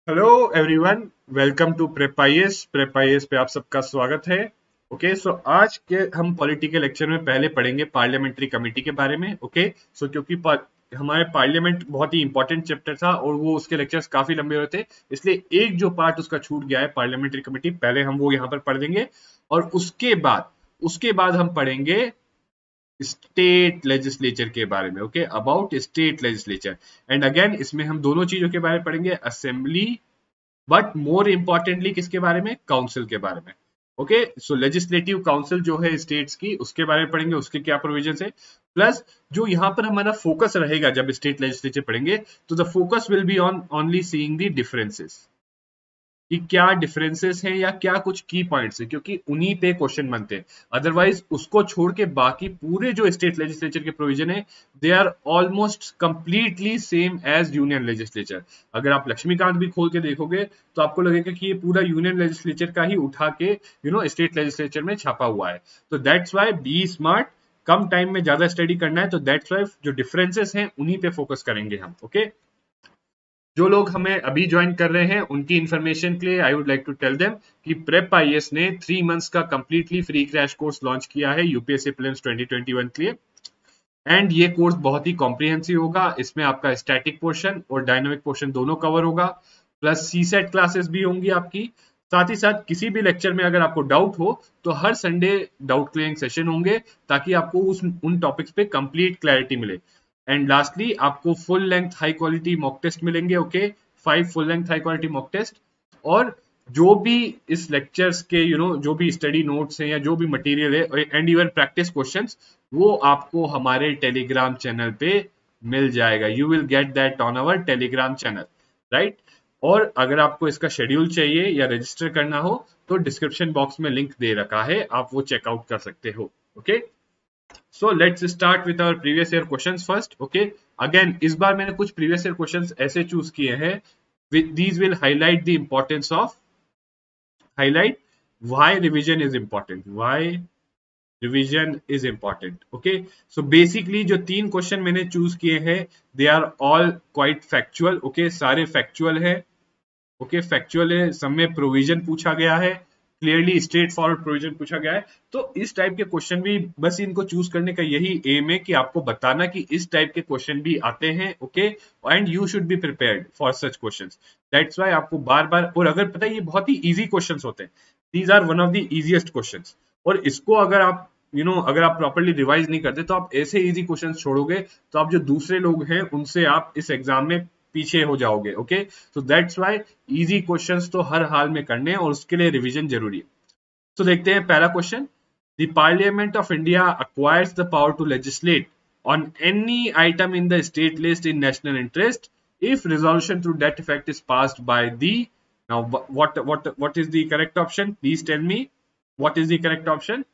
Hello everyone, welcome to Prep IAS. Prep IAS पे आप सबका स्वागत है। ओके सो आज के हम पॉलिटिकल लेक्चर में पहले पढ़ेंगे पार्लियामेंट्री कमेटी के बारे में। ओके सो क्योंकि हमारे पार्लियामेंट बहुत ही इंपॉर्टेंट चैप्टर था और वो उसके लेक्चर्स काफी लंबे हो रहे थे, इसलिए एक जो पार्ट उसका छूट गया है पार्लियामेंट्री कमेटी, पहले हम वो यहाँ पर पढ़ देंगे और उसके बाद हम पढ़ेंगे स्टेट लेजिस्लेचर के बारे में। Okay, about state legislature. And again इसमें हम दोनों चीजों के बारे में पढ़ेंगे, असेंबली बट मोर इंपॉर्टेंटली किसके बारे में, काउंसिल के बारे में। ओके सो लेजिस्लेटिव काउंसिल जो है स्टेट्स की, उसके बारे में पढ़ेंगे, उसके क्या प्रोविजन है। प्लस जो यहाँ पर हमारा फोकस रहेगा जब स्टेट लेजिस्लेचर पढ़ेंगे, तो the focus will be on only seeing the differences, कि क्या डिफरेंसेस हैं या क्या कुछ की पॉइंट्स हैं, क्योंकि उन्हीं पे क्वेश्चन बनते हैं। अदरवाइज उसको छोड़ के बाकी पूरे जो स्टेट लेजिस्लेचर के प्रोविजन है, they are almost completely same as union legislature. अगर आप लक्ष्मीकांत भी खोल के देखोगे तो आपको लगेगा कि ये पूरा यूनियन लेजिस्लेचर का ही उठा के स्टेट लेजिस्लेचर में छापा हुआ है। तो दैट्स वाई बी स्मार्ट, कम टाइम में ज्यादा स्टडी करना है, तो दैट्स वाई जो डिफरेंसेस हैं उन्हीं पे फोकस करेंगे हम। ओके जो लोग हमें अभी ज्वाइन कर रहे हैं उनकी इन्फॉर्मेशन के लिए I would like to tell them कि प्रेप आईएएस ने 3 मंथ्स का completely free crash course launch किया है यूपीएससी प्रीलिम्स 2021 के लिए। एंड ये कोर्स बहुत ही कॉम्प्रिहेंसिव होगा। इसमें आपका स्टैटिक पोर्शन और डायनामिक पोर्शन दोनों कवर होगा, प्लस सीसेट क्लासेस भी होंगी आपकी। साथ ही साथ किसी भी लेक्चर में अगर आपको डाउट हो तो हर संडे डाउट क्लियरिंग सेशन होंगे, ताकि आपको उन टॉपिक्स पे कंप्लीट क्लैरिटी मिले। एंड लास्टली आपको full length high quality mock test मिलेंगे। Okay 5 full length high quality mock test. और जो भी इस लेक्चर्स के जो भी स्टडी नोट्स हैं या जो भी मटेरियल है एंड इवन प्रैक्टिस क्वेश्चंस, वो आपको हमारे टेलीग्राम चैनल पे मिल जाएगा। You will get that on our Telegram channel, right. और अगर आपको इसका शेड्यूल चाहिए या रजिस्टर करना हो तो डिस्क्रिप्शन बॉक्स में लिंक दे रखा है, आप वो चेकआउट कर सकते हो। Okay so let's start with our previous year questions first. Okay again इस बार मैंने कुछ प्रीवियस ईयर क्वेश्चंस ऐसे चूज किए हैं, these will highlight the importance of highlight why revision is important, why revision is important। okay so basically जो 3 question मैंने choose किए हैं, they are all quite factual। okay सारे फैक्चुअल है। Okay factual है, सब में प्रोविजन पूछा गया है, क्लियरली स्ट्रेट फॉरवर्ड प्रोविजन पूछा गया है। तो इस टाइप के क्वेश्चन भी, बस इनको चूज करने का यही एम है कि आपको बताना कि इस टाइप के क्वेश्चन भी आते हैं। Okay and you should be prepared for such questions. That's why आपको बार बार, और अगर पता है ये बहुत ही इजी क्वेश्चंस होते हैं, these are one of the easiest questions. और इसको अगर आप अगर आप प्रॉपर्ली रिवाइज नहीं करते तो आप ऐसे इजी क्वेश्चंस छोड़ोगे तो आप जो दूसरे लोग हैं उनसे आप इस एग्जाम में पीछे हो जाओगे। Okay so that's why easy questions तो हर हाल में करने हैं और उसके लिए रिवीजन जरूरी है। तो देखते हैं पहला question. The parliament of India acquires the power to legislate on any item in the state list in national interest if resolution to that effect is passed by the, now what is the correct option, please tell me what is the correct option।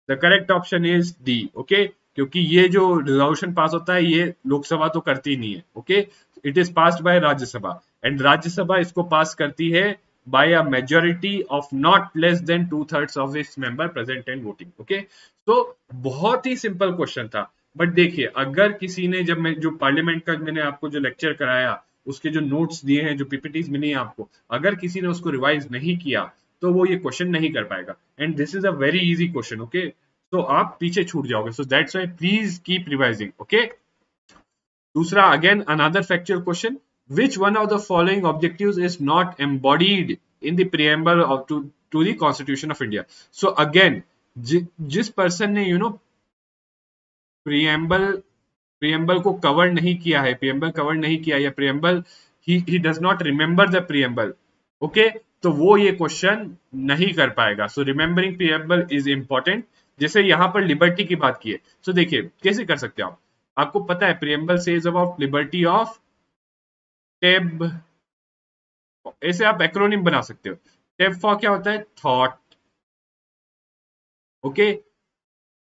The correct option is D. Okay क्योंकि ये जो resolution pass होता है ये लोकसभा तो करती नहीं है। Okay it is passed by Rajya Sabha, and Rajya Sabha इसको पास करती है by a majority of not less than 2/3 of its member present and voting. Okay तो बहुत ही सिंपल क्वेश्चन था। बट देखिए अगर किसी ने, जब मैं जो पार्लियामेंट का मैंने आपको जो लेक्चर कराया उसके जो नोट्स दिए हैं, जो पीपीटीज मिली है आपको, अगर किसी ने उसको रिवाइज नहीं किया तो वो ये क्वेश्चन नहीं कर पाएगा। And this is a very easy question. Okay तो आप पीछे छूट जाओगे। So that's why please keep revising. Okay दूसरा, again another factual question, which one of the following objectives is not embodied in the preamble of to the constitution of India। so again जिस person ने preamble को cover नहीं किया है, preamble cover नहीं किया या preamble he does not remember the preamble, okay तो वो ये क्वेश्चन नहीं कर पाएगा। सो रिमेंबरिंग प्रियम्बल इज इंपॉर्टेंट। जैसे यहां पर लिबर्टी की बात की है, सो देखिए कैसे कर सकते हो आप, आपको पता है preamble says about liberty of टेब, ऐसे आप एक्रोनिम बना सकते हो। टेब फॉर क्या होता है, thought, okay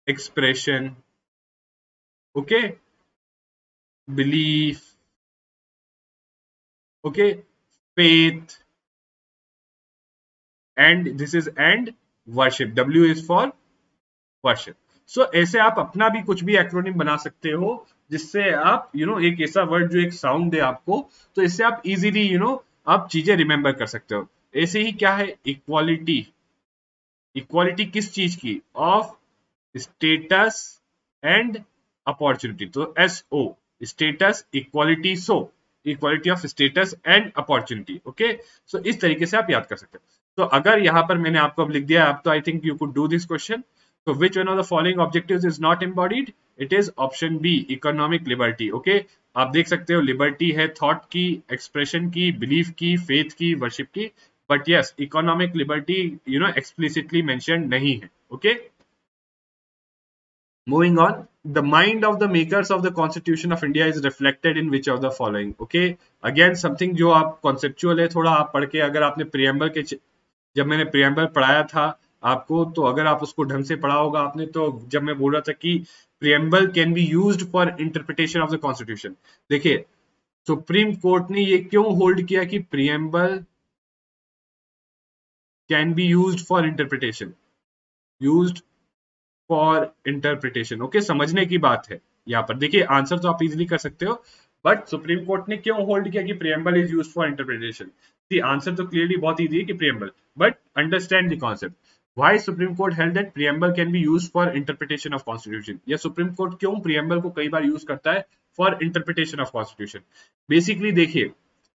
expression, okay belief, okay faith, and this is and worship, W is for worship. So ऐसे आप अपना भी कुछ भी एक्रोनिम बना सकते हो जिससे आप एक ऐसा वर्ड जो एक साउंड दे आपको, तो इससे आप इजीली आप चीजें रिमेंबर कर सकते हो। ऐसे ही क्या है, इक्वालिटी, इक्वालिटी किस चीज की, ऑफ स्टेटस एंड अपॉर्चुनिटी। तो SO, status equality, so equality of status and opportunity. Okay, so इस तरीके से आप याद कर सकते हो। तो अगर यहां पर मैंने आपको अब लिख दिया आप, तो I think you could do this question. तो which one of the following objectives is not embodied, it is option B, economic liberty. Okay, आप देख सकते हो लिबर्टी है थॉट की, एक्सप्रेशन की, बिलीफ की, फेथ की, वर्शिप की, but yes economic liberty explicitly mention नहीं है। Okay, moving on, the mind of the makers of the Constitution of India is reflected in which of the following? Okay, again something जो आप conceptual है, थोड़ा आप पढ़ के, अगर आपने preamble के, जब मैंने preamble पढ़ाया था आपको, तो अगर आप उसको ढंग से पढ़ा होगा आपने, तो जब मैं बोल रहा था कि preamble can be used for interpretation of the Constitution, देखिए सुप्रीम कोर्ट ने ये क्यों होल्ड किया कि preamble can be used for interpretation, used for interpretation. Okay, समझने की बात है यहाँ पर। देखिए आंसर तो आप इजीली कर सकते हो, बट सुप्रीम कोर्ट ने क्यों होल्ड किया कि preamble is used for interpretation. The answer तो क्लियरली बहुत इजी है कि preamble, but understand the concept. Why supreme court held that preamble can be used for interpretation of constitution, या supreme court क्यों प्रियम्बल को कई बार यूज करता है for interpretation of constitution. Basically देखिए,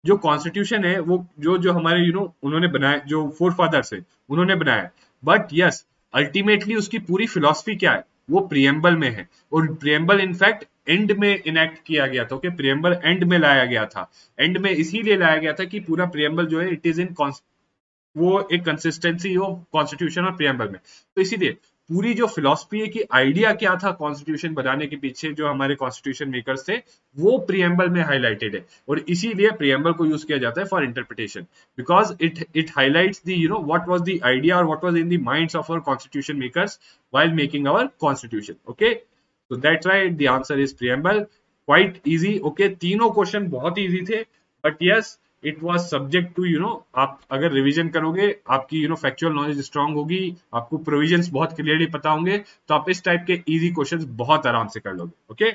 जो कॉन्स्टिट्यूशन है वो जो हमारे उन्होंने बनाया, जो फोर फादर्स है उन्होंने बनाया, बट यस अल्टीमेटली उसकी पूरी फिलॉसफी क्या है, वो प्रियम्बल में है। और प्रियम्बल इनफैक्ट एंड में इनेक्ट किया गया था। ओके, प्रियम्बल एंड में लाया गया था। एंड में इसीलिए लाया गया था कि पूरा प्रियम्बल जो है इट इज इन, वो एक कंसिस्टेंसी हो कॉन्स्टिट्यूशन और प्रियम्बल में। तो इसीलिए पूरी जो फिलॉसफी है कि आइडिया क्या था कॉन्स्टिट्यूशन बनाने के पीछे, जो हमारे कॉन्स्टिट्यूशन मेकर्स थे, वो प्रियम्बल में हाईलाइटेड है। और इसीलिए प्रियम्बल को यूज किया जाता है for interpretation, because it highlights the what was the idea और what was in the minds of our constitution makers while making our constitution. Okay, so that's why the answer is preamble. Quite easy. Okay, तीनों question बहुत easy थे, but yes it was subject to आप अगर revision करोगे, आपकी factual knowledge strong होगी, आपको provisions बहुत क्लियरली पता होंगे, तो आप इस टाइप के इजी क्वेश्चंस बहुत आराम से कर लोगे। Okay,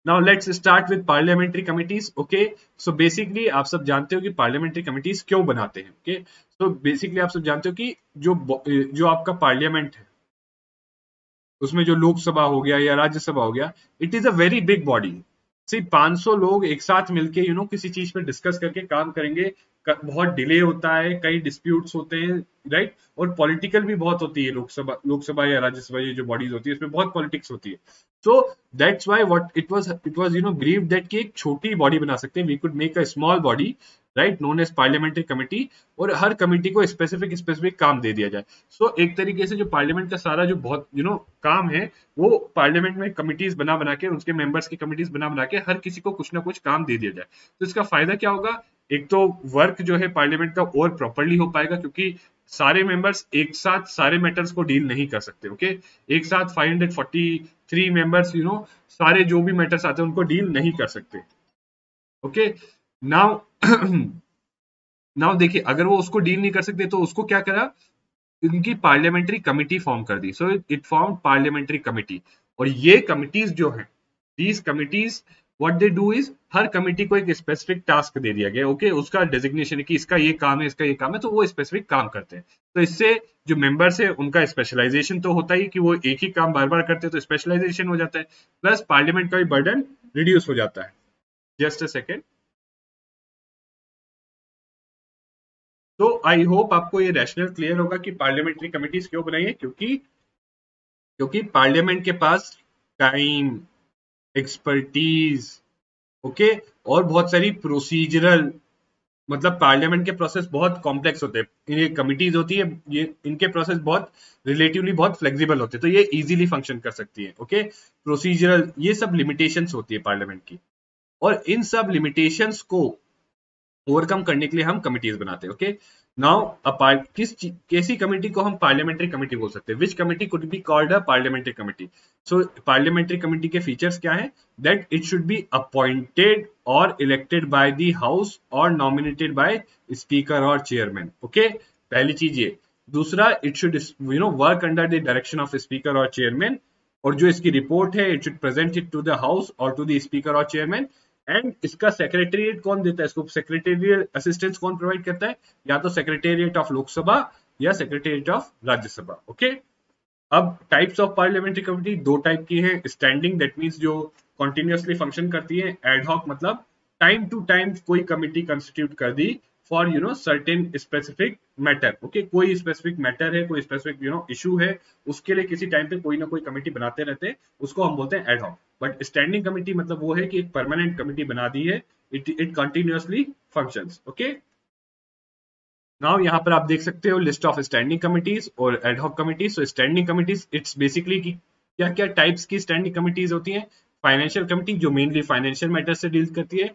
now let's start with parliamentary committees. Okay, so basically आप सब जानते हो कि पार्लियामेंट्री कमिटीज क्यों बनाते हैं। ओके, सो बेसिकली आप सब जानते हो कि जो आपका पार्लियामेंट है, उसमें जो लोकसभा हो गया या राज्यसभा हो गया, it is a very big body. सिर्फ 500 लोग एक साथ मिलके किसी चीज पे डिस्कस करके काम करेंगे, बहुत डिले होता है, कई डिस्प्यूट्स होते हैं, राइट। और पॉलिटिकल भी बहुत होती है, लोकसभा या राज्यसभा, ये जो बॉडीज होती है इसमें बहुत पॉलिटिक्स होती है। So that's why what it was believed that कि एक छोटी बॉडी बना सकते हैं, we could make a small body, right, known as parliamentary committee, और हर कमिटी को स्पेसिफिक काम दे दिया जाए। सो एक तरीके से जो पार्लियामेंट का सारा जो बहुत काम है, वो पार्लियामेंट में कमिटीज बना के, उसके मेंबर्स की कमिटीज बना के हर किसी को कुछ ना कुछ काम दे दिया जाए। तो इसका फायदा क्या होगा, एक तो वर्क जो है पार्लियामेंट का और प्रॉपर्ली हो पाएगा, क्योंकि सारे मेंबर्स एक साथ सारे मैटर्स को डील नहीं कर सकते। ओके, एक साथ 543 मेंबर्स सारे जो भी मैटर्स आते हैं उनको डील नहीं कर सकते। ओके, नाउ नाउ देखिए, अगर वो उसको डील नहीं कर सकते तो उसको क्या करा, उनकी पार्लियामेंट्री कमिटी फॉर्म कर दी। So it form parliamentary committee. और ये कमिटीज जो हैं, these committees what they do is, हर कमिटी को एक स्पेसिफिक टास्क दे दिया गया। ओके, उसका डेजिग्नेशन है कि इसका ये काम है, इसका ये काम है, तो वो स्पेसिफिक काम करते हैं। तो इससे जो मेंबर्स है उनका स्पेशलाइजेशन तो होता ही, कि वो एक ही काम बार बार करते हैं, तो स्पेशलाइजेशन हो जाता है, प्लस पार्लियामेंट का भी बर्डन रिड्यूस हो जाता है। Just a second. तो आई होप आपको ये रैशनल क्लियर होगा कि पार्लियामेंट्री कमिटीज क्यों बनाई है, क्योंकि पार्लियामेंट के पास टाइम, एक्सपर्टीज, ओके, और बहुत सारी प्रोसीजरल, मतलब पार्लियामेंट के प्रोसेस बहुत कॉम्प्लेक्स होते हैं, ये कमिटीज होती है, ये इनके प्रोसेस बहुत रिलेटिवली बहुत फ्लेक्सिबल होते हैं, तो ये इजीली फंक्शन कर सकती है। ओके, प्रोसीजरल, ये सब लिमिटेशंस होती है पार्लियामेंट की, और इन सब लिमिटेशंस को ओवरकम करने के लिए हम कमिटीज बनाते हैं। ओके, नाउ कैसी कमिटी को हम पार्लियामेंट्री कमिटी बोल सकते हैं, which committee could be called a parliamentary committee. So parliamentary committee के फीचर्स क्या है, that it should be appointed और इलेक्टेड बाय द हाउस और नॉमिनेटेड बाय स्पीकर और चेयरमैन। ओके, पहली चीज ये। दूसरा, it should work under the direction of speaker और चेयरमैन, और जो इसकी रिपोर्ट है, it should present it to the house और टू द स्पीकर और चेयरमैन, एंड इसका सेक्रेटेरिएट कौन देता है, इसको सेक्रेटेरियल असिस्टेंस कौन प्रोवाइड करता है, या तो सेक्रेटेरिएट ऑफ लोकसभा या सेक्रेटेरिएट ऑफ राज्यसभा। ओके, अब टाइप्स ऑफ पार्लियामेंट्री कमेटी दो टाइप की है, स्टैंडिंग दैट मींस जो कॉन्टिन्यूसली फंक्शन करती है, एडहॉक मतलब टाइम टू टाइम कोई कमिटी कंस्टिट्यूट कर दी for certain specific matter. Okay, कोई स्पेसिफिक मैटर है, कोई स्पेसिफिक इशू है, उसके लिए किसी टाइम पे कोई ना कोई कमेटी बनाते रहते हैं, उसको हम बोलते हैं एडहॉक। बट स्टैंडिंग कमेटी मतलब वो है कि एक परमानेंट कमेटी बना दी है, it continuously functions. Okay, now यहाँ पर आप देख सकते हो लिस्ट ऑफ स्टैंडिंग कमिटीज और ad hoc committees. So standing committees it's basically कि क्या क्या टाइप्स की स्टैंडिंग कमिटीज होती हैं। फाइनेंशियल कमिटी जो मेनली फाइनेंशियल मैटर से डील करती है।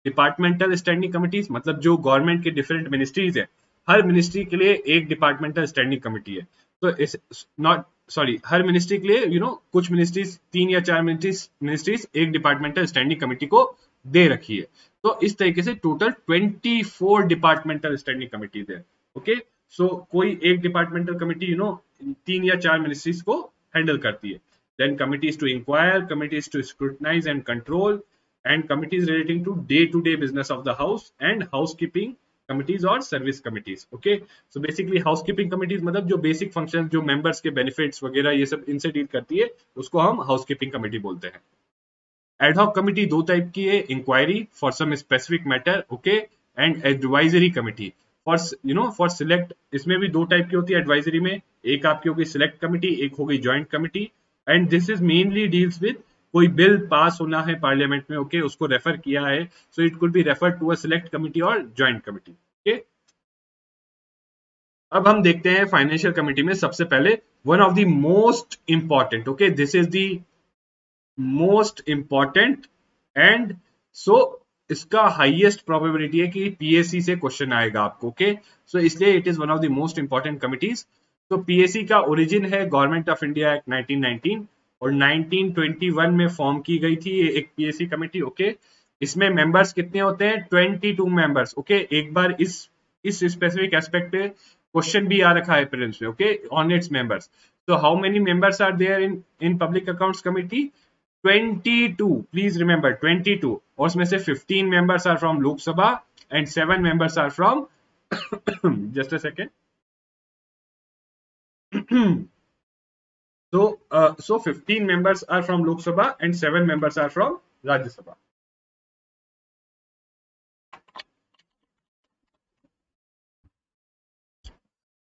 डिपार्टमेंटल स्टैंडिंग कमिटीज मतलब जो गवर्नमेंट के डिफरेंट मिनिस्ट्रीज है, हर मिनिस्ट्री के लिए एक डिपार्टमेंटल स्टैंडिंग कमिटी है। तो इस नॉट सॉरी हर मिनिस्ट्री के लिए कुछ मिनिस्ट्रीज 3 या 4 मिनिस्ट्रीज एक डिपार्टमेंटल स्टैंडिंग कमिटी को दे रखी है। तो इस तरीके से टोटल 24 डिपार्टमेंटल स्टैंडिंग कमिटीज है। ओके, सो कोई एक डिपार्टमेंटल कमिटी 3 या 4 मिनिस्ट्रीज को हैंडल करती है। Then committees to inquire, committees to scrutinise and control, and committees relating to day-to-day business of the house, and housekeeping committees or service committees. Okay, so basically housekeeping committees मतलब जो basic functions जो members के benefits वगैरह ये सब इनसे deal करती है, उसको हम housekeeping committee बोलते हैं। एडहॉक कमिटी दो टाइप की है, inquiry for some specific matter, okay, and advisory committee for select. इसमें भी दो टाइप की होती है एडवाइजरी में, एक आपकी होगी सिलेक्ट कमिटी, एक होगी joint committee. And this is mainly deals with कोई बिल पास होना है पार्लियामेंट में, ओके, उसको रेफर किया है, so it could be refer to a select committee और ज्वाइंट कमिटी। ओके, अब हम देखते हैं फाइनेंशियल कमिटी में सबसे पहले one of the most important, okay, this is the most important and so इसका हाईएस्ट प्रोबेबिलिटी है कि पीएससी से क्वेश्चन आएगा आपको। ओके, सो इसलिए it is one of the most important committees. तो पीएससी का ओरिजिन है गवर्नमेंट ऑफ इंडिया एक्ट 1919 और 1921 में फॉर्म की गई थी ये एक पीएससी कमेटी। ओके, इसमें मेंबर्स कितने होते हैं, 22 मेंबर्स। ओके, एक बार इस स्पेसिफिक एस्पेक्ट पे क्वेश्चन भी आ रखा है प्रीलिम्स में, ओके, ऑन इट्स मेंबर्स। तो how many members are there in public accounts committee, 22, please remember 22, और उसमें से 15 members are from Lok Sabha and 7 members are from just a second, so 15 members are from Lok Sabha and 7 members are from Rajya Sabha.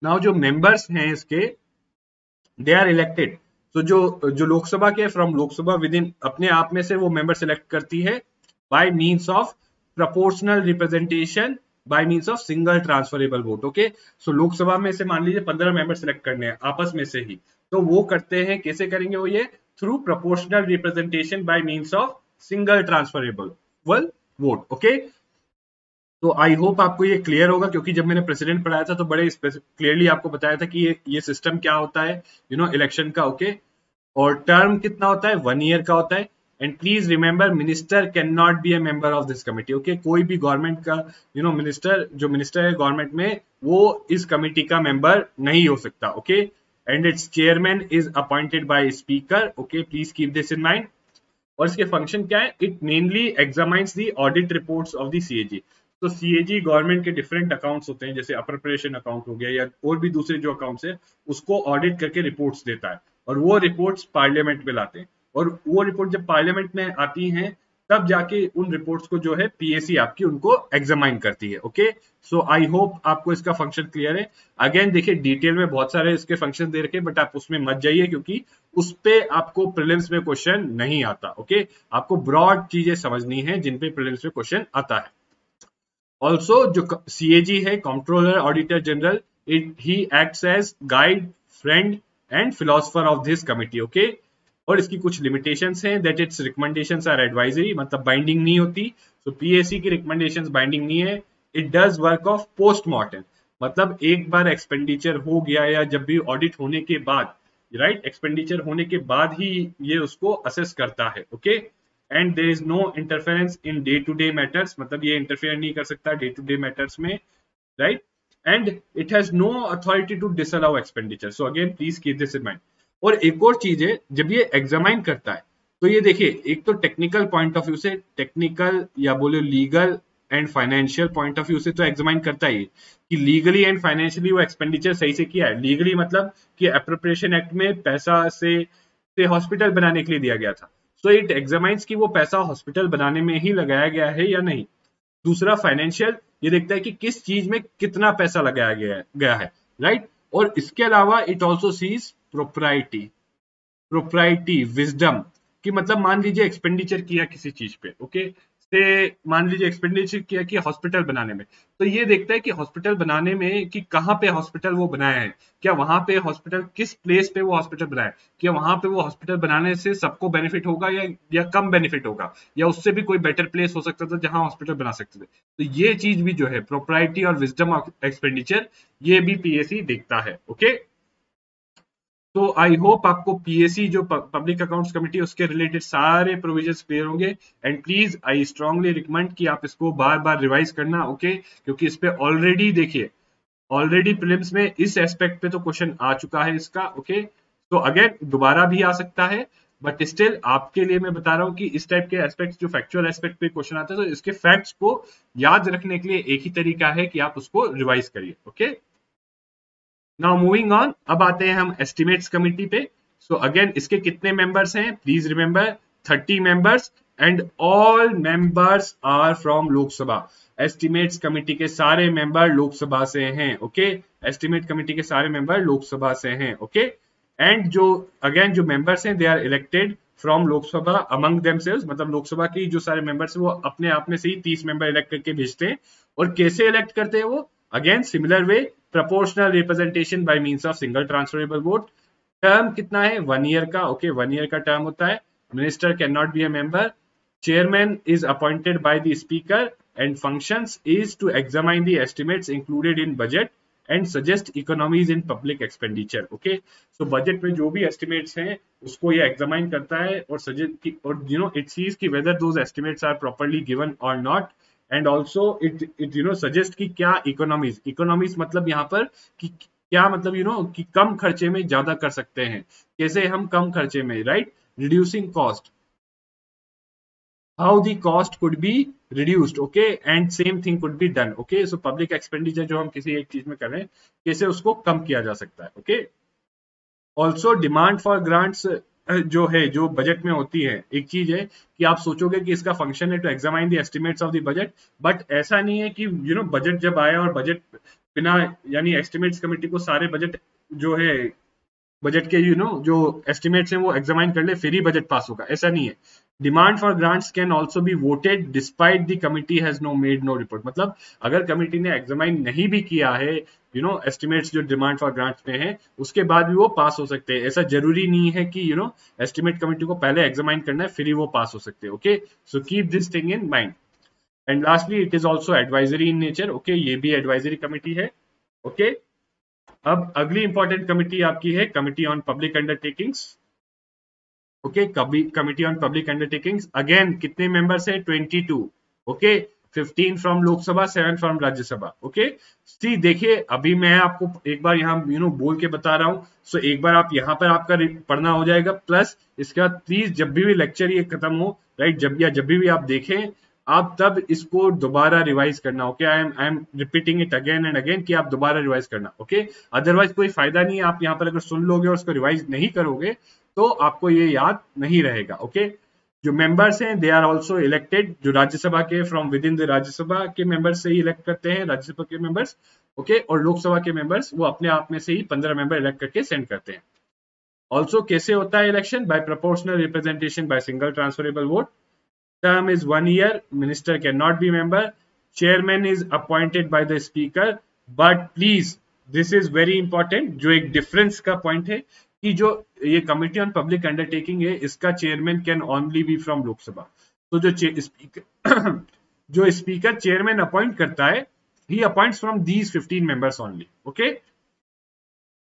Now जो members हैं इसके, they are elected. So जो लोकसभा के from Lok Sabha with in अपने आप में से वो मेंबर सेलेक्ट करती है by means of proportional representation, by means of single transferable vote. Okay, so Lok Sabha में से मान लीजिए 15 मेंबर सेलेक्ट करने हैं आपस में से ही, तो वो करते हैं, कैसे करेंगे वो, ये through proportional representation by means of single transferable vote. Okay, तो आई होप आपको ये क्लियर होगा, क्योंकि जब मैंने प्रेसिडेंट पढ़ाया था तो बड़े क्लियरली आपको बताया था कि ये सिस्टम क्या होता है इलेक्शन का। ओके, और टर्म कितना होता है, 1 ईयर का होता है। And please remember minister can not be a member of this committee. Okay, कोई भी गवर्नमेंट का मिनिस्टर है गवर्नमेंट में, वो इस कमिटी का मेंबर नहीं हो सकता। Okay, and its chairman is appointed by speaker. Okay, please keep this in mind. और इसके फंक्शन क्या है, it mainly examines the audit reports of the CAG. तो सीएजी गवर्नमेंट के डिफरेंट अकाउंट्स होते हैं, जैसे अप्रोप्रिएशन अकाउंट हो गया या और भी दूसरे जो अकाउंट्स है, उसको ऑडिट करके रिपोर्ट्स देता है, और वो रिपोर्ट्स पार्लियामेंट में लाते हैं, और वो रिपोर्ट जब पार्लियामेंट में आती हैं तब जाके उन रिपोर्ट्स को जो है पीएससी आपकी उनको एग्जामाइन करती है। ओके, सो आई होप आपको इसका फंक्शन क्लियर है। अगेन देखिए डिटेल में बहुत सारे इसके फंक्शन दे रखे, बट आप उसमें मत जाइए, क्योंकि उस पे आपको प्रीलिम्स में क्वेश्चन नहीं आता। ओके, आपको ब्रॉड चीजें समझनी है जिन पे प्रीलिम्स में क्वेश्चन आता है। ऑल्सो जो सीएजी है, controller auditor general, he acts as guide, friend and philosopher of this committee. Okay, और इसकी कुछ लिमिटेशंस हैं, that its recommendations are advisory, मतलब बाइंडिंग नहीं होती। सो पीएससी की रिकमेंडेशंस बाइंडिंग नहीं है। It does work of postmortem, मतलब एक बार एक्सपेंडिचर हो गया या जब भी ऑडिट होने के बाद, राइट, एक्सपेंडिचर होने के बाद ही ये उसको असेस करता है। Okay, and there is no interference in day to day matters, मतलब ये इंटरफेयर नहीं कर सकता डे टू डे मैटर्स में, right, and it has no authority to disallow expenditure. So again please keep this in mind. और एक और चीज है, जब ये एग्जामाइन करता है तो ये देखिए, एक तो टेक्निकल पॉइंट ऑफ व्यू से, टेक्निकल या बोले legal and financial point of view से तो एग्जामाइन करता ही कि लीगली एंड फाइनेंशियली वो एक्सपेंडिचर सही से किया है। लीगली मतलब कि अप्रोप्रिएशन एक्ट में पैसा से हॉस्पिटल बनाने के लिए दिया गया था, सो इट एग्जामाइंस कि वो पैसा हॉस्पिटल बनाने में ही लगाया गया है या नहीं। दूसरा फाइनेंशियल, ये देखता है कि किस चीज में कितना पैसा लगाया गया है, राइट। और इसके अलावा it also sees propriety wisdom, कि मतलब मान लीजिए एक्सपेंडिचर किया किसी चीज पे, ओके, से मान लीजिए एक्सपेंडिचर किया कि हॉस्पिटल बनाने में, तो ये देखता है कि हॉस्पिटल बनाने में कि कहाँ पे हॉस्पिटल वो बनाया है, क्या वहां पे हॉस्पिटल किस प्लेस पे वो हॉस्पिटल बनाया है, क्या वहां पे वो हॉस्पिटल बनाने से सबको बेनिफिट होगा या कम बेनिफिट होगा, या उससे भी कोई बेटर प्लेस हो सकता था जहां हॉस्पिटल बना सकते थे। तो ये चीज भी जो है प्रोप्राइटी और विजडम ऑफ एक्सपेंडिचर, ये भी पीएससी देखता है, ओके। तो आई होप आपको पीएससी जो पब्लिक अकाउंट्स कमेटी उसके रिलेटेड सारे प्रोविजंस क्लियर होंगे। And please I strongly recommend कि आप इसको बार बार रिवाइज करना, ओके, क्योंकि इस पे ऑलरेडी देखिए, ऑलरेडी प्रीलिम्स में इस एस्पेक्ट पे तो क्वेश्चन आ चुका है इसका, ओके। तो अगेन दोबारा भी आ सकता है, बट स्टिल आपके लिए मैं बता रहा हूँ कि इस टाइप के एस्पेक्ट, जो फैक्चुअल एस्पेक्ट पे क्वेश्चन आते हैं, तो इसके फैक्ट्स को याद रखने के लिए एक ही तरीका है कि आप उसको रिवाइज करिए, ओके। नाउ मूविंग ऑन, अब आते हैं हम एस्टिमेट्स कमिटी पे। सो अगेन इसके कितने मेंबर्स हैं, please remember 30 members, and all members are from Lok Sabha. Estimates committee के सारे मेंबर लोकसभा से हैं, ओके। एस्टिमेट कमिटी के सारे मेंबर लोकसभा से हैं, ओके। एंड जो अगेन जो मेंबर्स हैं, they are elected from Lok Sabha among themselves, मतलब लोकसभा की जो सारे मेंबर्स हैं वो अपने आप में से ही 30 मेंबर इलेक्ट करके भेजते हैं। और कैसे इलेक्ट करते हैं वो, again similar way, proportional representation by means of single transferable vote। Term कितना है, 1 ईयर का, ओके, 1 ईयर का टर्म होता है। Minister can not be a member. Chairman is appointed by the speaker and functions is to examine the estimates included in budget and suggest economies in public expenditure, okay. So budget में जो भी estimates हैं उसको ये examine करता है और suggest, और इट सीज कि whether those estimates are properly given और not. And also it suggest कि क्या इकोनॉमीज मतलब यहाँ पर कि क्या मतलब कि कम खर्चे में ज्यादा कर सकते हैं, कैसे हम कम खर्चे में, right, reducing cost, how the cost could be reduced, okay, and same thing could be done, okay. So public expenditure जो हम किसी एक चीज में कर रहे हैं, कैसे उसको कम किया जा सकता है, okay. Also demand for grants जो है, जो बजट में होती है, एक चीज है कि आप सोचोगे कि इसका फंक्शन है to examine the estimates of the budget, but ऐसा नहीं है कि बजट जब आया और बजट बिना, यानी एस्टिमेट्स कमेटी को सारे बजट जो है, बजट के जो एस्टिमेट्स हैं वो एग्जामाइन कर ले फिर ही बजट पास होगा, ऐसा नहीं है। Demand for grants can also be voted despite the committee has no made no report, मतलब अगर कमिटी ने एग्जामाइन नहीं भी किया है एस्टिमेट्स जो डिमांड फॉर ग्रांट्स में है, उसके बाद भी वो पास हो सकते हैं। ऐसा जरूरी नहीं है कि एस्टिमेट कमिटी को पहले एग्जामाइन करना है फिर ही वो पास हो सकते हैं, okay. So keep this thing in mind. And lastly it is also advisory in nature, okay, ये भी एडवाइजरी कमिटी है, ओके। अब अगली इंपॉर्टेंट कमिटी आपकी है committee on public undertakings, okay. Committee on public undertakings, again कितने members हैं, 22, okay. 15 from Lok Sabha, 7 from Rajya Sabha, okay. See देखिए, अभी मैं आपको एक बार यहाँ बोल के बता रहा हूँ, सो एक बार आप यहाँ पर आपका पढ़ना हो जाएगा, प्लस इसके बाद प्लीज जब भी लेक्चर ये खत्म हो, राइट, जब भी आप देखें, आप तब इसको दोबारा रिवाइज करना, okay. I am repeating it again and again कि आप दोबारा रिवाइज करना, ओके। अदरवाइज कोई फायदा नहीं है, आप यहाँ पर अगर सुन लोगे और उसको रिवाइज नहीं करोगे तो आपको ये याद नहीं रहेगा, ओके। जो मेंबर्स हैं दे आर आल्सो इलेक्टेड, जो राज्यसभा के from with in the Rajya Sabha के मेंबर्स से ही इलेक्ट करते हैं, राज्यसभा के मेंबर्स, ओके। और लोकसभा के मेंबर्स वो अपने आप में से ही 15 मेंबर इलेक्ट करके सेंड करते हैं। ऑल्सो कैसे होता है election, by proportional representation by single transferable vote. Term is 1 year. Minister cannot be member. Chairman is appointed by the speaker. But please, this is very important. जो एक difference का point है कि जो ये कमिटी ऑन पब्लिक अंडरटेकिंग है, इसका chairman can only be from Lok Sabha. तो जो स्पीकर जो स्पीकर चेयरमैन अपॉइंट करता है, he appoints from these 15 members only, okay.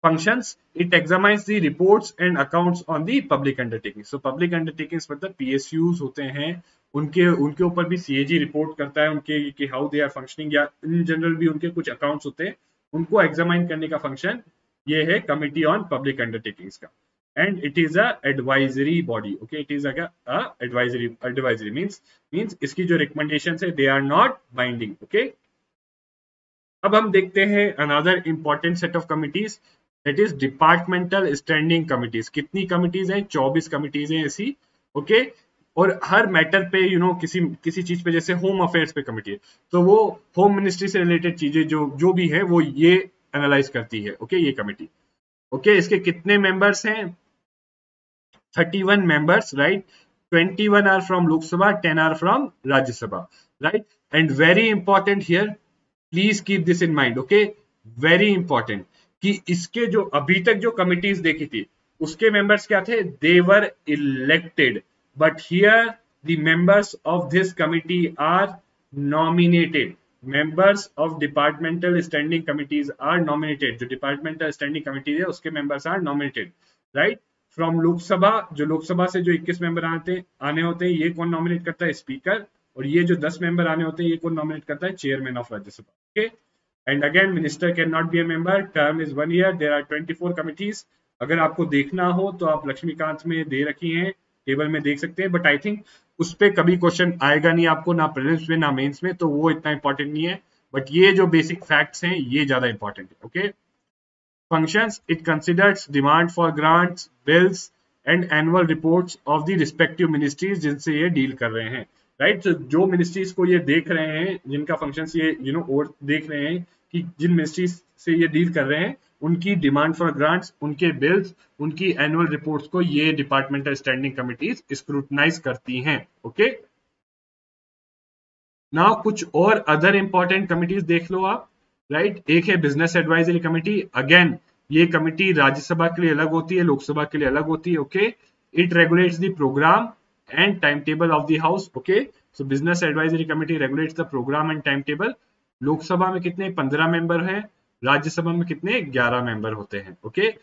functions, it examines the reports and accounts on the public undertakings। so public undertakings मतलब PSUs होते हैं, उनके ऊपर भी CAG रिपोर्ट करता है, उनके कि हाउ दे आर फंक्शनिंग, या इन जनरल भी उनके कुछ अकाउंट्स होते हैं, उनको एग्जामाइन करने का फंक्शन ये है कमिटी ऑन पब्लिक अंडरटेकिंग्स का। and it is a advisory body. Okay, it is a advisory means इसकी जो recommendations है they are not binding. Okay, अब हम देखते हैं another important set of committees, that is departmental standing committees. कितनी committees हैं? 24 committees हैं ऐसी. ओके, और हर मैटर पे किसी चीज पे, जैसे होम अफेयर्स पे कमिटी है तो वो होम मिनिस्ट्री से रिलेटेड चीजें जो भी है वो ये एनालाइज करती है. ओके, ये कमिटी. ओके, इसके कितने मेंबर्स हैं? 31 members, right? 21 are from Lok Sabha, 10 are from Rajya Sabha, right? And very important here, please keep this in mind. Okay, very important कि इसके जो अभी तक जो कमिटीज देखी थी उसके मेंबर्स क्या थे? They were elected, but here the members of this committee are nominated. Members of departmental standing committees are nominated. जो departmental standing committee है उसके members are nominated, right? From Lok Sabha, जो लोकसभा से जो 21 मेंबर आने होते हैं, ये कौन नॉमिनेट करता है? स्पीकर. और ये जो 10 मेंबर आने होते हैं, ये कौन नॉमिनेट करता है? Chairman of Rajya Sabha. Okay, and again minister can not be a member, term is 1 year. There are 24 committees. अगर आपको देखना हो तो आप लक्ष्मीकांत में दे रखी हैं, टेबल में देख सकते हैं, बट आई थिंक उस पर कभी क्वेश्चन आएगा नहीं आपको, ना प्रीलिम्स में ना मेंस में, तो वो इतना इंपॉर्टेंट नहीं है. बट ये जो बेसिक फैक्ट्स हैं ये ज्यादा इंपॉर्टेंट है. Okay, functions, it considers demand for grants, bills and annual reports of the respective ministries जिनसे ये डील कर रहे हैं, राइट? तो जो मिनिस्ट्रीज को ये देख रहे हैं, जिनका फंक्शंस ये और देख रहे हैं कि जिन मिनिस्ट्रीज से ये डील कर रहे हैं, उनकी डिमांड फॉर ग्रांट्स, उनके बिल्स, उनकी एनुअल रिपोर्ट्स को ये डिपार्टमेंटल स्टैंडिंग कमिटीज स्क्रूटनाइज करती हैं. ओके, नाउ कुछ और अदर इंपॉर्टेंट कमिटीज देख लो आप, राइट? एक है बिजनेस एडवाइजरी कमिटी. अगेन ये कमिटी राज्यसभा के लिए अलग होती है, लोकसभा के लिए अलग होती है. Okay, it regulates the programme and time table of the house. Okay, so business advisory committee regulates the programme and time table. Lok Sabha में कितने? 15 मेंबर हैं. राज्यसभा में कितने? 11 मेंबर होते हैं. Okay,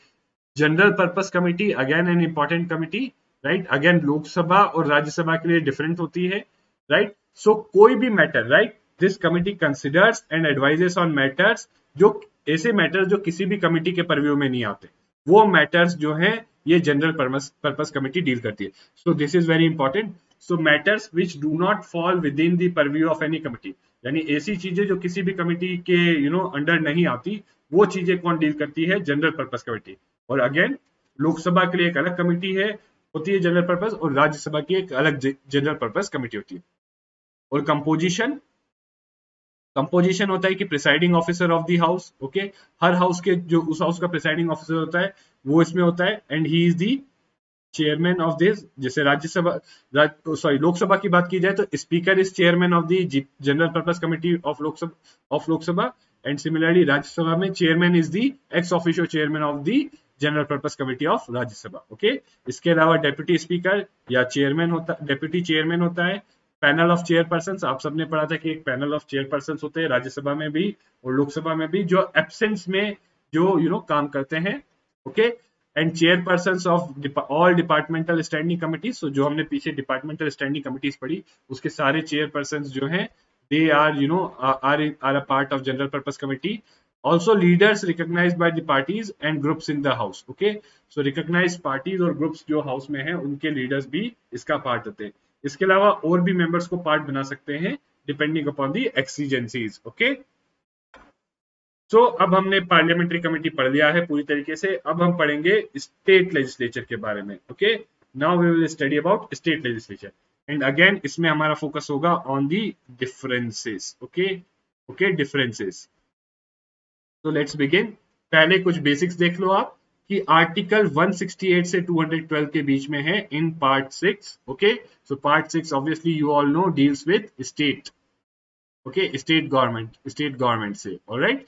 general purpose committee, again an important committee, right? Again Lok Sabha और राज्यसभा के लिए डिफरेंट होती है, राइट? सो कोई भी matter, right, this committee considers and advises on matters, जो ऐसे मैटर्स जो किसी भी कमिटी के परव्यू में नहीं आते, वो मैटर्स जो हैं ये जनरल पर्पस कमिटी डील करती है. So this is very important. So matters which do not fall with in the purview of any committee, यानी ऐसी चीजें जो किसी भी कमिटी के अंडर नहीं आती, वो चीजें कौन डील करती है? General purpose committee. और अगेन लोकसभा के लिए एक अलग कमिटी होती है जनरल पर्पस, और राज्यसभा की एक अलग जनरल पर्पस कमिटी होती है. और कंपोजिशन होता है कि presiding officer of the house. Okay, her house के जो उस हाउस का प्रिसाइडिंग ऑफिसर होता है वो इसमें होता है, and he is the chairman of this. जैसे लोकसभा की बात की जाए तो speaker is chairman of the general purpose committee of Lok Sabha, and similarly Rajya Sabha में chairman is the ex officio chairman of the general purpose committee of Rajya Sabha. Okay, इसके अलावा deputy speaker या डेप्यूटी चेयरमैन होता है. पैनल ऑफ चेयरपर्सन, आप सबने पढ़ा था कि एक पैनल ऑफ चेयरपर्सन होते हैं राज्यसभा में भी और लोकसभा में भी, जो एब्सेंस में जो काम करते हैं. Okay, and chairperson of all departmental standing committees. So जो हमने पीछे डिपार्टमेंटल स्टैंडिंग कमिटीज पढ़ी, उसके सारे चेयरपर्सन जो हैं they are a part of general purpose committee. Also leaders recognized by the parties and groups in the house. Okay, so recognized parties और groups जो हाउस में हैं उनके लीडर्स भी इसका पार्ट होते हैं. इसके अलावा और भी मेंबर्स को पार्ट बना सकते हैं depending upon the exigencies. Okay, सो अब हमने पार्लियामेंट्री कमेटी पढ़ लिया है पूरी तरीके से. अब हम पढ़ेंगे स्टेट लेजिस्लेचर के बारे में. Okay, now we will study about state legislature, and again इसमें हमारा फोकस होगा on the differences. Okay, differences. तो लेट्स बिगिन. पहले कुछ बेसिक्स देख लो आप कि आर्टिकल 168 से 212 के बीच में है in part 6. Okay, so part 6 obviously you all know deals with state. Okay, state government से. ऑलराइट,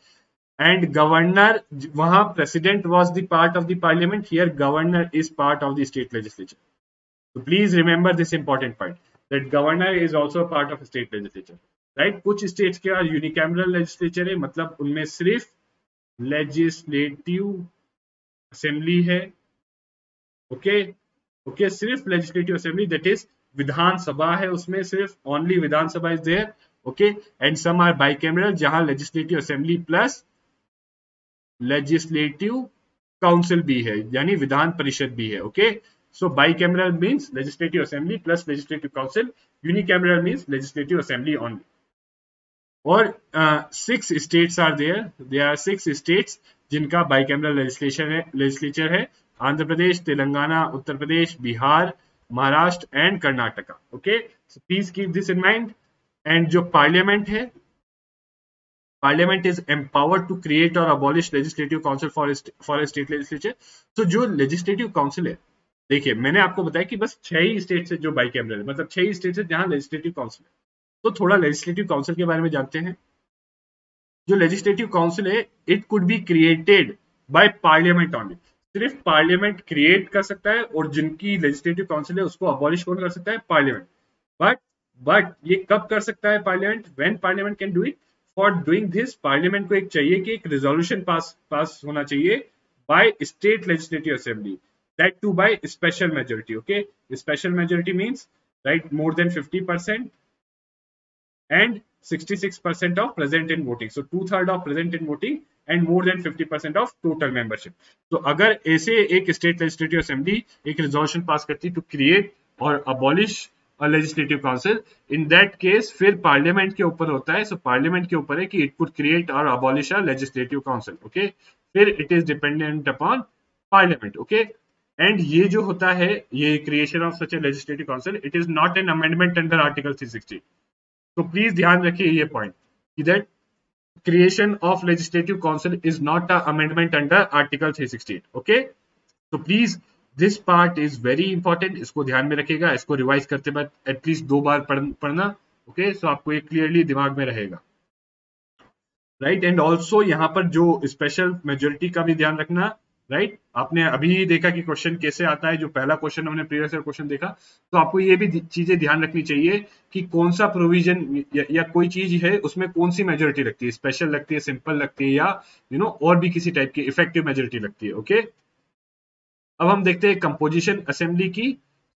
एंड गवर्नर, वहां president was the part of the parliament, here governor is part of the state legislature. So please remember this important point that governor is also a part of state legislature, right? कुछ states के unicameral legislature है, मतलब उनमें सिर्फ legislative assembly है. Okay, सिर्फ legislative assembly, that is Vidhan Sabha है, उसमें सिर्फ only Vidhan Sabha is there. Okay, and some are bicameral, जहां legislative assembly plus legislative council भी है, यानी विधान परिषद भी है। Okay, so bicameral means legislative assembly plus legislative council, unicameral means legislative assembly only. और 6 states are there are 6 states जिनका bicameral legislature है, Andhra Pradesh, Telangana, Uttar Pradesh, Bihar, Maharashtra and Karnataka. Okay, so please keep this in mind. And जो parliament है, parliament is empowered to create और abolish legislative council for state legislature. तो जो legislative council है, देखिए मैंने आपको बताया कि बस 6 ही स्टेट है जो बाइकैमरल है, मतलब 6 ही स्टेट है जहां लेजिस्लेटिव काउंसिल है। तो थोड़ा लेजिस्लेटिव काउंसिल के बारे में जानते हैं। जो लेजिस्लेटिव काउंसिल है, it could be created by parliament only. सिर्फ पार्लियामेंट क्रिएट कर सकता है, और जिनकी लेजिस्लेटिव काउंसिल है उसको अबॉलिश कौन कर सकता है? पार्लियामेंट। बट ये कब कर सकता है parliament? When parliament can do it. For doing this parliament को एक चाहिए कि एक रेजोल्यूशन पास होना चाहिए by state legislative assembly, that too by special majority. Okay, special majority means right more than 50% and 66% of present in voting. So 2/3 of present in voting and more than 50% of total membership. तो अगर ऐसे एक state legislative assembly एक resolution pass करती to create और abolish a legislative council, in that case फिर parliament के ऊपर होता है। सो पार्लियामेंट के ऊपर है कि इट कुड क्रिएट और abolish a legislative council. Okay, फिर it is dependent upon parliament. Okay, and ये जो होता है, ये creation of such a legislative council, it is not an amendment under article 360। तो प्लीज ध्यान रखिए ये पॉइंट कि that creation of legislative council is not a amendment under article 368। Okay, तो please this part is very important, इसको ध्यान में रखिएगा। इसको रिवाइज करते बाद एटलीस्ट 2 बार पढ़ना। ओके, सो आपको ये क्लियरली दिमाग में रहेगा, राइट। एंड ऑल्सो यहाँ पर जो स्पेशल मेजोरिटी का भी ध्यान रखना, राइट। आपने अभी देखा कि क्वेश्चन कैसे आता है, जो पहला क्वेश्चन हमने प्रीवियस ईयर क्वेश्चन देखा, तो आपको ये भी चीजें ध्यान रखनी चाहिए कि कौन सा प्रोविजन या कोई चीज है उसमें कौन सी मेजोरिटी लगती है, स्पेशल लगती है, सिंपल लगती है, या और भी किसी टाइप की इफेक्टिव मेजोरिटी लगती है। ओके, अब हम देखते हैं कंपोजिशन असेंबली की।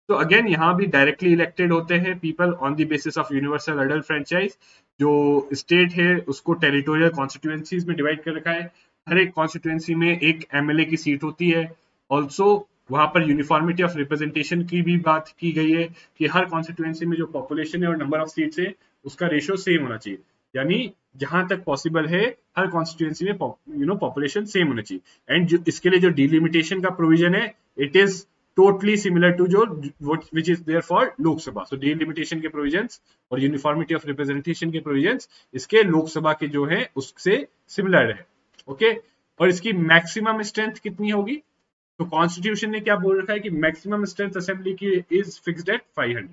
तो अगेन यहाँ भी डायरेक्टली इलेक्टेड होते हैं people on the basis of universal adult franchise. जो स्टेट है उसको टेरिटोरियल कॉन्स्टिट्यूएंसीज में डिवाइड कर रखा है। हर एक कॉन्स्टिट्यूएंसी में एक एमएलए की सीट होती है। ऑल्सो वहां पर यूनिफॉर्मिटी ऑफ रिप्रेजेंटेशन की भी बात की गई है कि हर कॉन्स्टिट्यूएंसी में जो पॉपुलेशन है और नंबर ऑफ सीट्स है उसका रेशियो सेम होना चाहिए, यानी जहां तक पॉसिबल है हर कॉन्स्टिट्यूएंसी में पॉपुलेशन सेम होना चाहिए। एंड जो इसके लिए जो डिलिमिटेशन का प्रोविजन है, it is totally similar to जो which is there for Lok Sabha. So delimitation के प्रोविजंस और यूनिफॉर्मिटी ऑफ रिप्रेजेंटेशन के प्रोविजंस इसके लोकसभा के जो है उससे सिमिलर है। ओके, और इसकी मैक्सिमम स्ट्रेंथ कितनी होगी? तो कॉन्स्टिट्यूशन ने क्या बोल रखा है कि मैक्सिमम स्ट्रेंथ असेंबली की इज फिक्स्ड एट 500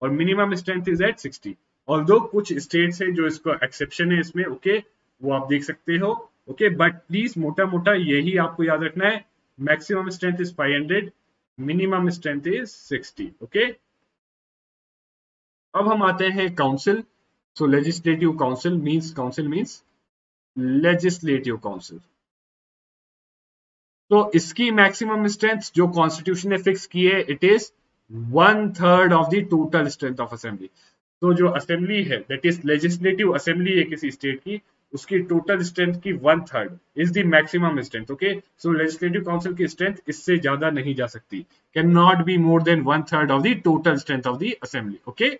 और minimum strength is at 60। Although कुछ स्टेट्स हैं जो इसको एक्सेप्शन है इसमें, ओके, वो आप देख सकते हो। ओके, बट प्लीज मोटा मोटा यही आपको याद रखना है, maximum strength is 500, minimum strength is 60। Okay, अब हम आते हैं council. So legislative council means legislative council. तो इसकी मैक्सिमम स्ट्रेंथ जो कॉन्स्टिट्यूशन ने फिक्स की है, it is 1/3 of the total strength of assembly. तो जो असेंबली है, दैट इज लेजिस्लेटिव असेंबली है किसी स्टेट की, उसकी टोटल स्ट्रेंथ की 1/3 is the maximum strength. Okay, so legislative council की स्ट्रेंथ इससे ज्यादा नहीं जा सकती, can not be more than 1/3 of the total strength of the assembly. Okay,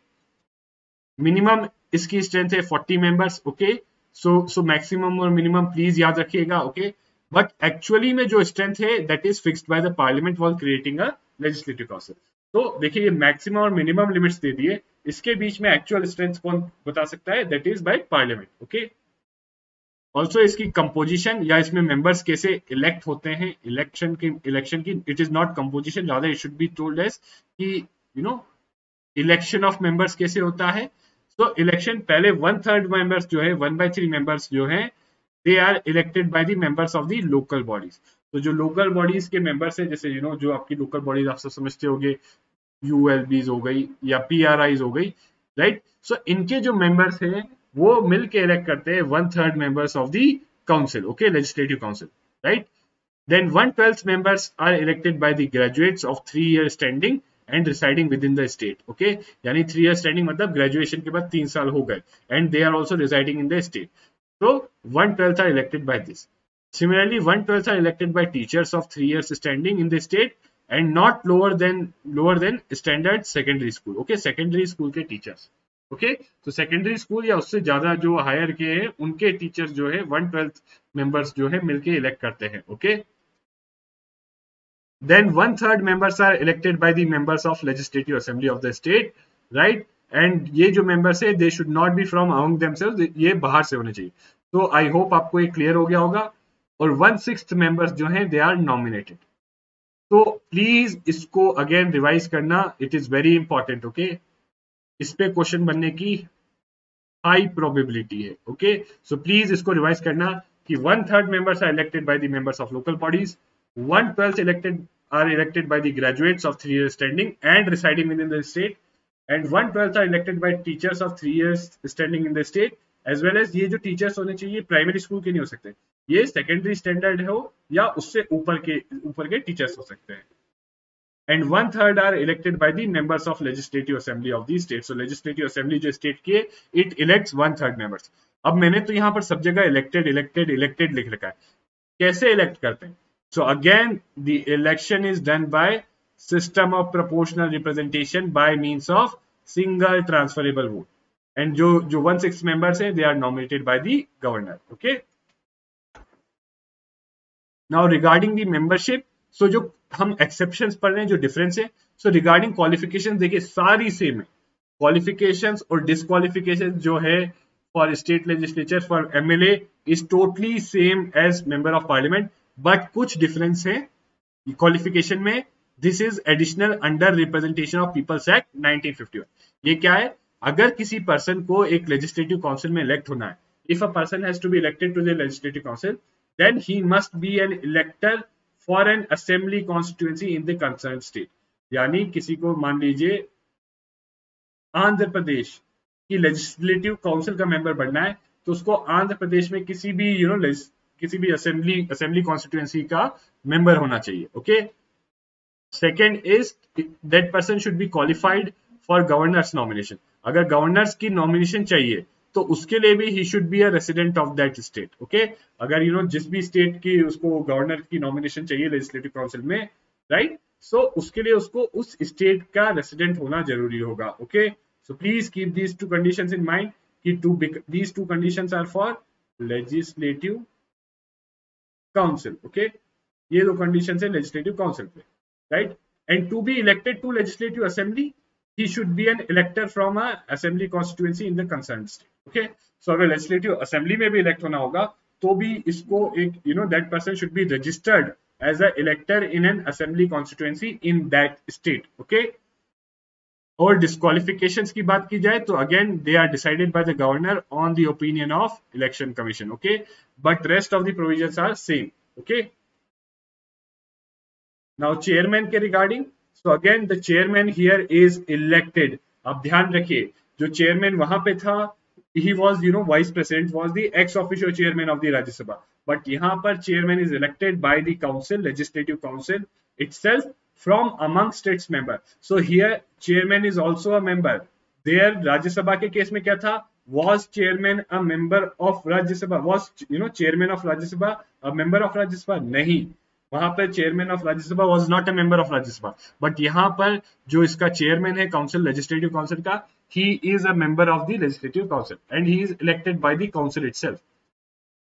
minimum इसकी स्ट्रेंथ है 40 मेंबर्स। ओके, सो मैक्सिमम और मिनिमम प्लीज याद रखिएगा। ओके, बट एक्चुअली में जो स्ट्रेंथ है that is fixed by the parliament while creating a legislative council. तो देखिए ये मैक्सिमम और मिनिमम लिमिट्स दे दिए, इसके बीच में एक्चुअल स्ट्रेंथ कौन बता सकता है? That is by parliament. Okay, also इसकी कंपोजिशन या इसमें मेंबर्स कैसे इलेक्ट होते हैं, इलेक्शन की it is not composition, rather it should be told as कि इलेक्शन ऑफ मेंबर्स कैसे होता है। तो इलेक्शन पहले 1/3 मेंबर्स जो है, 1/3 मेंबर्स जो है, they are elected by the members of the local bodies. तो जो लोकल बॉडीज के मेंबर्स है, जैसे जो आपकी लोकल बॉडीज आप सब समझते होंगे, यूएलबीज हो गई या पीआरआईज हो गई, राइट। सो इनके जो मेंबर्स हैं वो मिलके इलेक्ट करते हैं 1/3 members of the council. Okay, legislative council, right. Then 1/12 members are elected by the graduates of 3-year standing and residing within the state. Okay, यानी 3-year standing मतलब ग्रेजुएशन के बाद 3 साल हो गए, and they are also residing in the state. So 1/12 are elected by this. Similarly, 1/12 are elected by teachers of 3 years standing in the state and not lower than standard secondary school. Okay, secondary school के teachers. Okay, तो secondary school या उससे ज्यादा जो higher के हैं उनके teachers जो है 1/12 मेंबर्स जो है मिलके इलेक्ट करते हैं. Okay, then 1/3 members are elected by the members of legislative assembly of the state, right? And ये जो members है they should not be from among themselves, ये बाहर से होने चाहिए. तो I hope आपको ये क्लियर हो गया होगा. और 1/6 मेंबर्स जो हैं दे आर नॉमिनेटेड. तो प्लीज इसको अगेन रिवाइज करना, it is very important. Okay, इस पे क्वेश्चन बनने की हाई प्रोबेबिलिटी है. ओके, सो प्लीज इसको रिवाइज करना कि 1/3 members are elected by the members of local bodies, 1/12 elected by the graduates of 3 years standing and residing within the state, and 1/12 are elected by teachers of 3 years standing in the state, as well as ये जो teachers होने चाहिए primary school के नहीं हो सकते, ये secondary standard हो या उससे ऊपर के टीचर्स हो सकते हैं. And 1/3 are elected by the members of legislative assembly of the state. So legislative assembly जो स्टेट की है, it elects 1/3 members. अब मैंने तो यहाँ पर सब जगह elected लिख रखा है. कैसे इलेक्ट करते हैं? So again, the election is done by system of proportional representation by means of single transferable vote. And जो 1/6 members हैं, they are nominated by the governor. Okay. Now regarding the membership, so जो हम exceptions पढ़ रहे हैं, जो difference है, so regarding qualification देखिए सारी सेम है. क्वालिफिकेशंस और डिस्क्वालिफिकेशन जो है for state legislature for MLA is totally same as member of parliament, but कुछ डिफरेंस है क्वालिफिकेशन में. This is additional under representation of people's act 1951. ये क्या है? अगर किसी पर्सन को एक लेजिस्लेटिव काउंसिल में इलेक्ट होना है, if a person has to be elected to the legislative council, then he must be an elector for an assembly constituency in the concerned state. यानी किसी को मान लीजिए आंध्र प्रदेश की लेजिस्लेटिव काउंसिल का मेंबर बनना है, तो उसको आंध्र प्रदेश में किसी भी असेंबली कॉन्स्टिट्यूएंसी का मेंबर होना चाहिए. Okay, second is that person should be qualified for governors nomination. अगर गवर्नर्स की नॉमिनेशन चाहिए तो उसके लिए भी he should be a resident of that state. Okay, अगर जिस भी स्टेट की उसको गवर्नर की नॉमिनेशन चाहिए लेजिस्लेटिव काउंसिल में, राइट, सो उसके लिए उसको उस स्टेट का रेसिडेंट होना जरूरी होगा. Okay, so please keep these two conditions in mind कि these two conditions are for legislative council. Okay, ये दो कंडीशंस है लेजिस्लेटिव काउंसिल पे, right. And to be elected to legislative assembly, he should be an elector from a assembly constituency in the concerned state. Okay, so अगर legislative assembly में भी elect होना होगा तो भी इसको एक that person should be registered as a elector in an assembly constituency in that state. Okay, और disqualifications की बात की जाए तो again they are decided by the governor on the opinion of election commission. Okay, but rest of the provisions are same. Okay, now chairman के regarding, so again the chairman here is elected. अब ध्यान रखिए जो chairman वहां पे था, he was vice president was the ex officio chairman of the Rajya Sabha, but यहाँ पर chairman is elected by the council, legislative council itself from among states member. So here chairman is also a member. There Rajya Sabha के case में क्या था? Was chairman a member of Rajya Sabha? Was chairman of Rajya Sabha a member of Rajya Sabha? नहीं, वहां पर chairman of Rajya Sabha was not a member of Rajya Sabha, but यहाँ पर जो इसका चेयरमैन है काउंसिल, लेजिस्लेटिव काउंसिल का, he is a member of the legislative council and he is elected by the council itself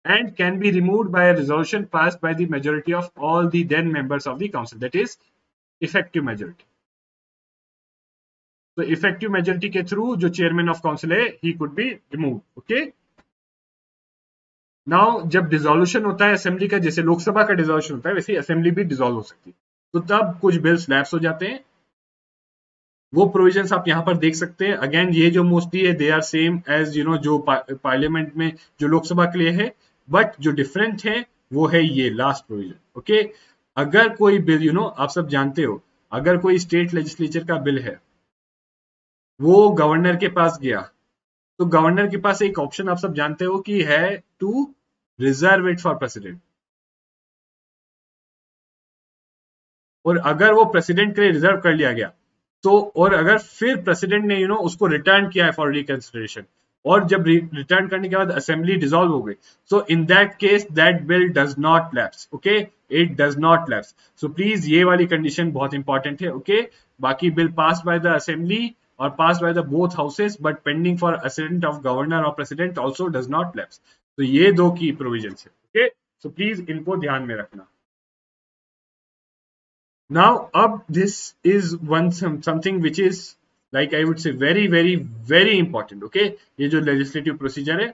and can be removed by a resolution passed by the majority of all the then members of the council, that is effective majority. तो effective majority के through जो chairman of council है he could be removed. Okay, now जब dissolution होता है assembly का, जैसे लोकसभा का डिसोल्यूशन होता है वैसे ही असेंबली भी डिसॉल्व हो सकती है, तो तब कुछ बिल्स लैप्स हो जाते हैं. वो प्रोविजंस आप यहाँ पर देख सकते हैं. अगेन ये जो मोस्टली है दे आर सेम एज जो पार्लियामेंट में जो लोकसभा के लिए है, बट जो डिफरेंट है वो है ये लास्ट प्रोविजन. ओके, अगर कोई बिल आप सब जानते हो, अगर कोई स्टेट लेजिस्लेचर का बिल है वो गवर्नर के पास गया, तो गवर्नर के पास एक ऑप्शन आप सब जानते हो कि है to reserve it for president. और अगर वो प्रेसिडेंट के लिए रिजर्व कर लिया गया तो, और अगर फिर प्रेसिडेंट ने उसको रिटर्न किया है फॉर रिकंसिडरेशन, और जब रिटर्न करने के बाद असेंबली डिसॉल्व हो गई, so in that case that bill does not lapse, okay, it does not lapse. So please ये वाली कंडीशन बहुत इंपॉर्टेंट है, ओके। बाकी bill pass by the assembly और pass by the both houses but pending for assent of governor और president also does not lapse. तो ये दो की प्रोविजन है, ओके। सो प्लीज इनको ध्यान में रखना। Now, this is something which is like I would say very important, okay। ये जो legislative procedure है,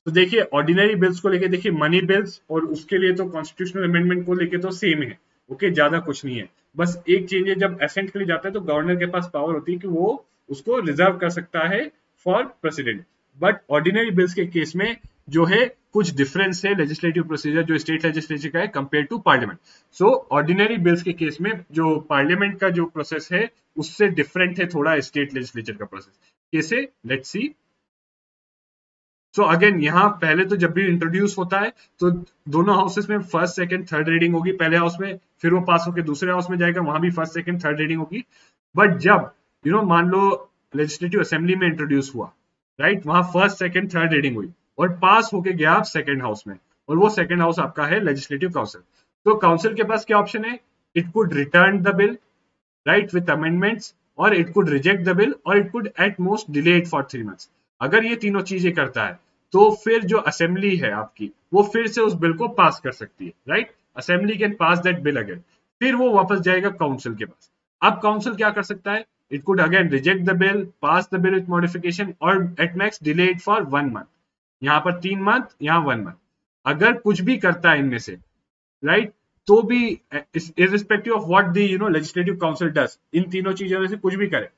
तो देखिए ऑर्डिनरी बिल्स को लेके, देखिए मनी बिल्स और उसके लिए तो कॉन्स्टिट्यूशनल अमेंडमेंट को लेके तो सेम है, ओके, ज्यादा कुछ नहीं है। बस एक चेंज है, जब असेंट के लिए जाता है तो गवर्नर के पास पावर होती है कि वो उसको रिजर्व कर सकता है for president. But ordinary bills के केस में जो है कुछ डिफरेंस है लेजिस्लेटिव प्रोसीजर जो स्टेट लेजिस्लेचर का है compare to parliament. So ordinary bills के केस में जो पार्लियामेंट का जो प्रोसेस है उससे डिफरेंट है थोड़ा स्टेट लेजिस्लेचर का प्रोसेस। कैसे, लेट्स सी। सो अगेन यहाँ पहले तो जब भी इंट्रोड्यूस होता है तो दोनों हाउसेस में फर्स्ट सेकंड थर्ड रीडिंग होगी, पहले हाउस में, फिर वो पास होकर दूसरे हाउस में जाएगा, वहां भी फर्स्ट सेकंड थर्ड रीडिंग होगी। बट जब मान लो लेजिस्लेटिव असेंबली में इंट्रोड्यूस हुआ, राइट, वहां फर्स्ट सेकंड थर्ड रीडिंग हुई और पास होके गया आप सेकंड हाउस में, और वो सेकंड हाउस आपका है लेजिस्लेटिव काउंसिल। तो काउंसिल के पास क्या ऑप्शन है, it could return the bill, right, with amendments, और it could reject the bill, और it could at most delay it for 3 months। अगर ये तीनों चीजें करता है तो फिर जो असेंबली है आपकी वो फिर से उस बिल को पास कर सकती है, right. Assembly can pass that bill again, फिर वो वापस जाएगा काउंसिल के पास। अब काउंसिल क्या कर सकता है, it could again reject the bill, pass the bill with modification, और at max delay it for 1 month। यहाँ पर 3 month, यहाँ 1 month। अगर कुछ भी करता है इनमें से, राइट, तो भी irrespective of what the legislative council does, इन तीनों चीजों में से कुछ भी करे,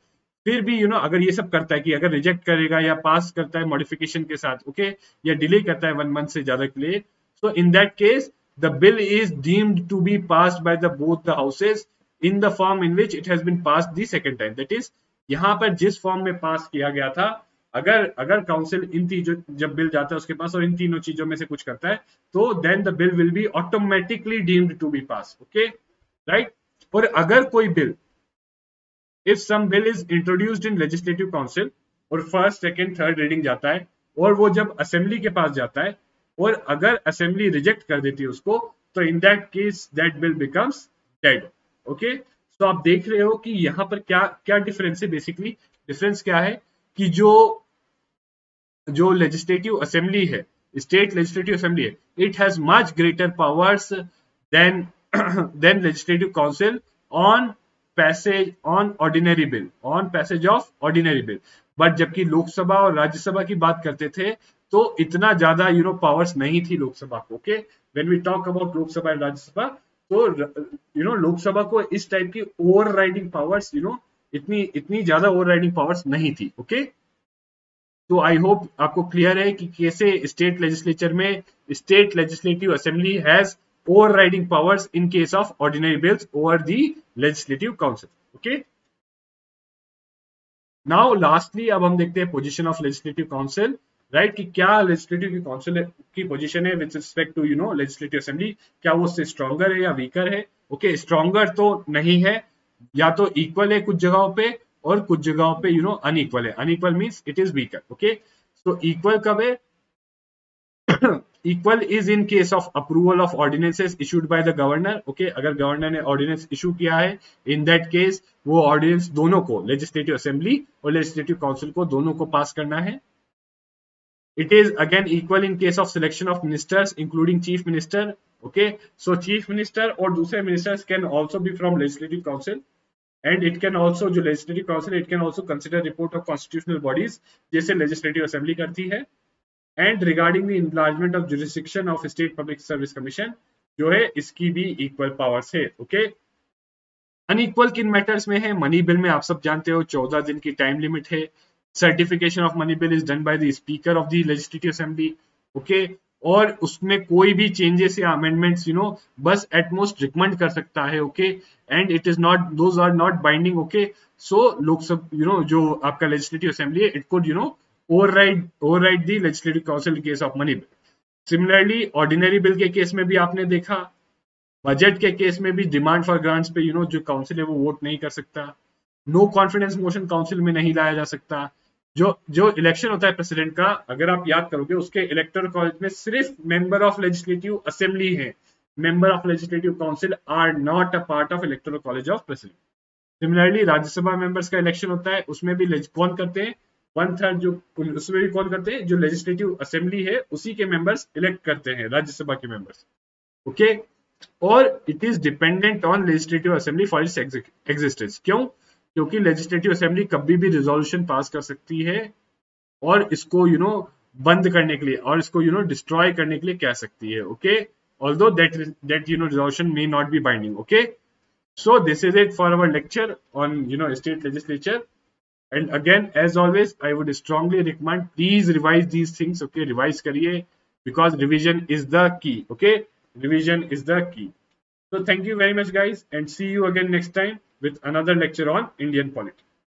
फिर भी अगर ये सब करता है कि अगर रिजेक्ट करेगा या पास करता है मॉडिफिकेशन के साथ, ओके, या डिले करता है 1 month से ज्यादा के लिए, so in that case the bill is deemed to be passed by the both the houses in the form in which it has been passed the second time. That is, यहाँ पर जिस form में पास किया गया था, अगर council इन तीनों, जब बिल जाता है उसके पास और इन तीनों चीजों में से कुछ करता है, तो then the bill will be automatically deemed to be pass, okay, right. और अगर कोई bill, if some bill is introduced in legislative council और फर्स्ट सेकंड थर्ड रीडिंग जाता है और वो जब असेंबली के पास जाता है और अगर असेंबली रिजेक्ट कर देती है उसको, तो इन that case that bill becomes dead, okay. तो आप देख रहे हो कि यहाँ पर क्या क्या डिफरेंस है। बेसिकली डिफरेंस क्या है कि जो लेजिस्लेटिव असेंबली है, स्टेट लेजिस्लेटिव असेंबली है, it has much greater powers than than legislative council on passage on ordinary bill, on passage of ordinary bill. But जबकि लोकसभा और राज्यसभा की बात करते थे तो इतना ज्यादा पावर्स नहीं थी लोकसभा को, okay. When we talk about Lok Sabha and Rajya Sabha, तो लोकसभा को इस टाइप की ओवर राइडिंग पावर्स, इतनी ज्यादा ओवर राइडिंग पावर्स नहीं थी, ओके। तो आई होप आपको क्लियर है कि कैसे स्टेट लेजिस्लेचर में state legislative assembly has overriding powers in case of ordinary bills over the legislative council, okay। now lastly अब हम देखते हैं position of legislative council, right, कि क्या legislative council की position है with respect to legislative assembly, क्या वो उससे stronger है या weaker है, okay। stronger तो नहीं है, या तो equal है कुछ जगहों पे और कुछ जगहों पे unequal है। unequal means it is weaker, okay। so equal कब है, equal is in case of approval of ordinances issued by the governor, okay। अगर गवर्नर ने ऑर्डिनेंस इशू किया है, इन दैट केस वो ऑर्डिनेंस दोनों को, लेजिस्लेटिव असेंबली और लेजिस्लेटिव काउंसिल को, दोनों को पास करना है। It is again equal in case of selection of ministers including chief minister, okay. So chief minister और दूसरे ministers can also be from legislative council, and it can also, जो legislative council, it can also consider report of constitutional bodies जैसे legislative assembly करती है। And regarding the enlargement of jurisdiction of state public service commission, जो है इसकी भी equal powers है, okay. Unequal किन मैटर्स में है, मनी बिल में आप सब जानते हो 14 दिन की टाइम लिमिट है। Certification of money bill is done by the speaker of the legislative assembly, okay. और उसमें कोई भी चेंजेस या अमेंडमेंट्स बस एटमोस्ट रिकमेंड कर सकता है, okay. And it is not, those are not binding, okay. So Lok Sabha जो आपका लेजिस्लेटिव असेंबली है, it could override the legislative council in case of money bill. Similarly, ordinary bill के case में भी आपने देखा, बजट के केस में भी डिमांड फॉर ग्रांट्स पे जो काउंसिल है वो वोट नहीं कर सकता। नो कॉन्फिडेंस मोशन काउंसिल में नहीं लाया जा सकता। जो इलेक्शन होता है प्रेसिडेंट का, अगर आप याद करोगे, उसके इलेक्टोरल कॉलेज में सिर्फ मेंबर ऑफ लेजिस्लेटिव असेंबली है, member of legislative council are not a part of electoral college of president. Similarly Rajya Sabha members का इलेक्शन होता है, उसमें भी कौन करते हैं, 1/3 जो, उसमें भी कौन करते हैं, जो लेजिस्लेटिव असेंबली है उसी के मेंबर्स इलेक्ट करते हैं राज्यसभा के मेंबर्स। ओके, और it is dependent on legislative assembly for its existence. क्यों? क्योंकि लेजिस्लेटिव असेंबली कभी भी रिजोल्यूशन पास कर सकती है और इसको बंद करने के लिए और इसको डिस्ट्रॉय करने के लिए कह सकती है। Okay, although that resolution may not be binding. Okay, so this is it for our lecture on state legislature. And again, as always, I would strongly recommend, please revise these things. Okay, revise kariye, because revision is the key. Okay, revision is the key. So thank you very much guys, and see you again next time with another lecture on Indian politics.